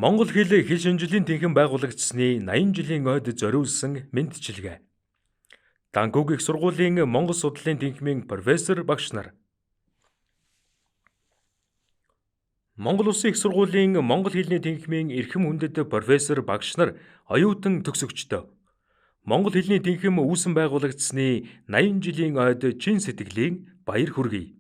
Монгол хэл шинжлэлийн тэнхим байгуулагдсны 80 жилийн ойд зориулсан мэндчилгээ. Данкуг их сургуулийн Монгол судлалын тэнхимийн профессор багш нар. Монгол Улсын их сургуулийн Монгол хэлний тэнхимийн эрхэм хүндэт профессор багш нар оюутан төгсөгчдөө. Монгол хэлний тэнхим үүсэн байгуулагдсны 80 жилийн ойд чин сэтгэлийн баяр хүргэе.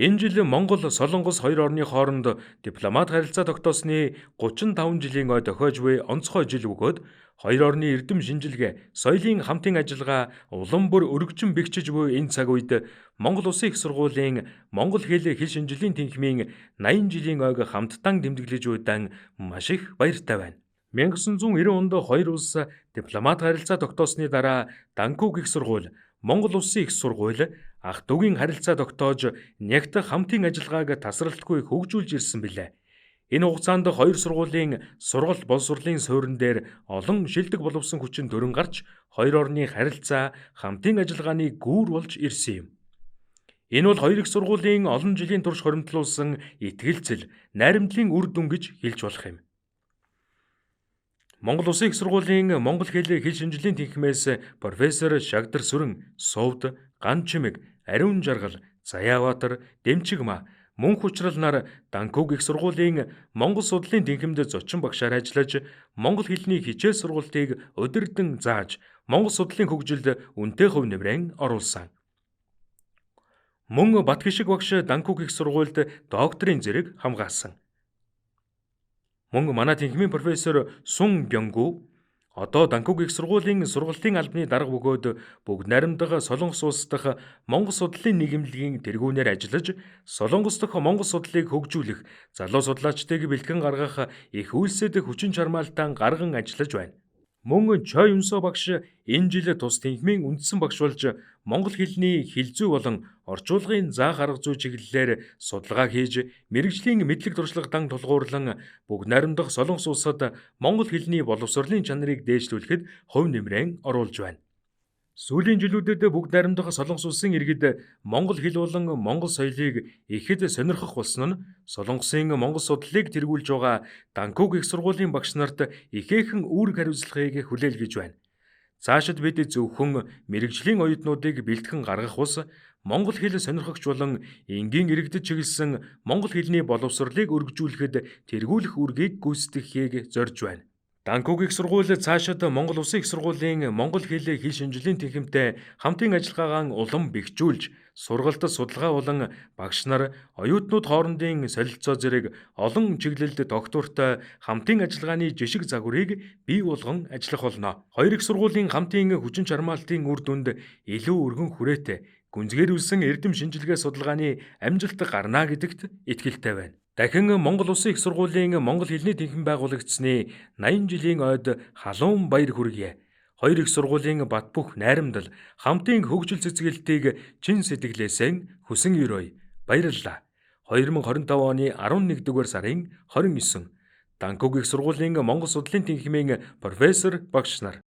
Энэ жил Монгол Солонгос хоёр орны хооронд дипломат харилцаа тогтоосны 35 жилийн ой тохиож буй онцгой жил бөгөөд хоёр орны эрдэм шинжилгээ, соёлын хамтын ажиллагаа улам бүр өргөжин бэхжиж буй энэ цаг үед Монгол Улсын их сургуулийн Монгол хэл шинжлэлийн тэнхимийн 80 жилийн ойг хамттан тэмдэглэж буйдаан маш их баяртай байна. 1990 онд хоёр улс дипломат харилцаа тогтоосны дараа Данкуг их сургууль, Монгол Улсын их сургууль ах дүүгийн харилцаа тогтоож нягт хамтын ажиллагааг тасралтгүй хөгжүүлж ирсэн билээ. Энэ хугацаанд хоёр сургуулийн сургалт боловсролын суурин дээр олон шилдэг боловсон хүчин төрөн гарч хоёр орны харилцаа хамтын ажиллагааны гүүр болж ирсэн юм. Энэ бол хоёр их сургуулийн олон жилийн турш хоримтлуулсан итгэлцэл, найрамдлын үр дүн гэж хэлж болох юм. Монгол Улсын их сургуулийн Монгол хэл шинжлэлийн тэнхимээс профессор Шагдар Сүрэн, Сувд, Ган Чимэг, Ариун Жаргал, Заяаватар, Дэмчигма, Мөнх Учрал нар Данкуг их сургуулийн Монгол судлалын тэнхимд зочин багшаар ажиллаж, монгол хэлний хичээл сургалтыг удирдан зааж, монгол судлалын хөгжилд үнэтэй хувь нэмрээ оруулсан. Мөн Батгишиг багш Данкуг их сургуульд докторийн зэрэг хамгаалсан. Мөн манай тэнхимийн профессор Сун Бёнгу одоо Данкуг их сургуулийн сургалтын албаны дарга бөгөөд бүгд найрамдах Солонгос улс дахь Монгол судлалын нийгэмлэгийн тэргүүнээр ажиллаж, Солонгос дахь Монгол судлалыг хөгжүүлэх, залуу судлаачдыг бэлтгэн гаргах их үйлсэд хүчин чармаалтан гарган ажиллаж байна. Мөн Чой Юнсо багш энэ жил тус тэнхимийн үндсэн багш болж монгол хэлний хэлзүү болон орчуулгын заах арга зүй чиглэлээр судалгаа хийж, мэрэгжлийн мэдлэг туршлага дан тулгуурлан бүгд найрамдах Солонгос улсад монгол хэлний боловсролын чанарыг дээшлүүлэхэд хувь нэмрээ оруулж байна. Сүүлийн жилүүдэд бүгд найрамдах Солонгос улсын иргэд монгол хэл болон монгол соёлыг ихэд сонирхох болсон нь Солонгосын монгол судлалыг тэргүүлж байгаа Данкуг их сургуулийн багш нарт ихээхэн үүрэг хариуцлагыг хүлээлгэж байна. Цаашид бид зөвхөн мэрэгжлийн оюутнуудыг бэлтгэн гаргах ус, монгол хэл сонирхогч болон энгийн иргэдэд чиглэсэн монгол хэлний боловсролыг өргөжүүлэхэд тэргүүлэх үүргийг гүйцэтгэхийг зорж байна. Данкуг их сургууль цаашид Монгол Улсын их сургуулийн Монгол хэл шинжлэлийн тэнхимтэй хамтын ажиллагаагаа улам бэхжүүлж, сургалт, судалгаа болон багш нар, оюутнууд хоорондын солилцоо зэрэг олон чиглэлд доктортой хамтын ажиллагааны жишг загварыг бий болгон ажиллах болно. Хоёр их сургуулийн хамтын хүчин чармаалтын үр дүнд илүү өргөн хүрээтэй, гүнзгийрүүлсэн эрдэм шинжилгээ судалгааны амжилт гарна гэдэгт итгэлтэй байна. Дахин Монгол Улсын их сургуулийн Монгол хэлний тэнхим байгуулагдсны 80 жилийн ойд халуун баяр хүргэе. Хоёр их сургуулийн бат бөх найрамдал, хамтын хөгжил цэцгэлтийг чин сэтгэлээсээ хүсэн өрөөе. Баярлалаа. 2025 оны 11-р сарын 29. Данкуг их сургуулийн Монгол судлалын тэнхимийн профессор багш нар.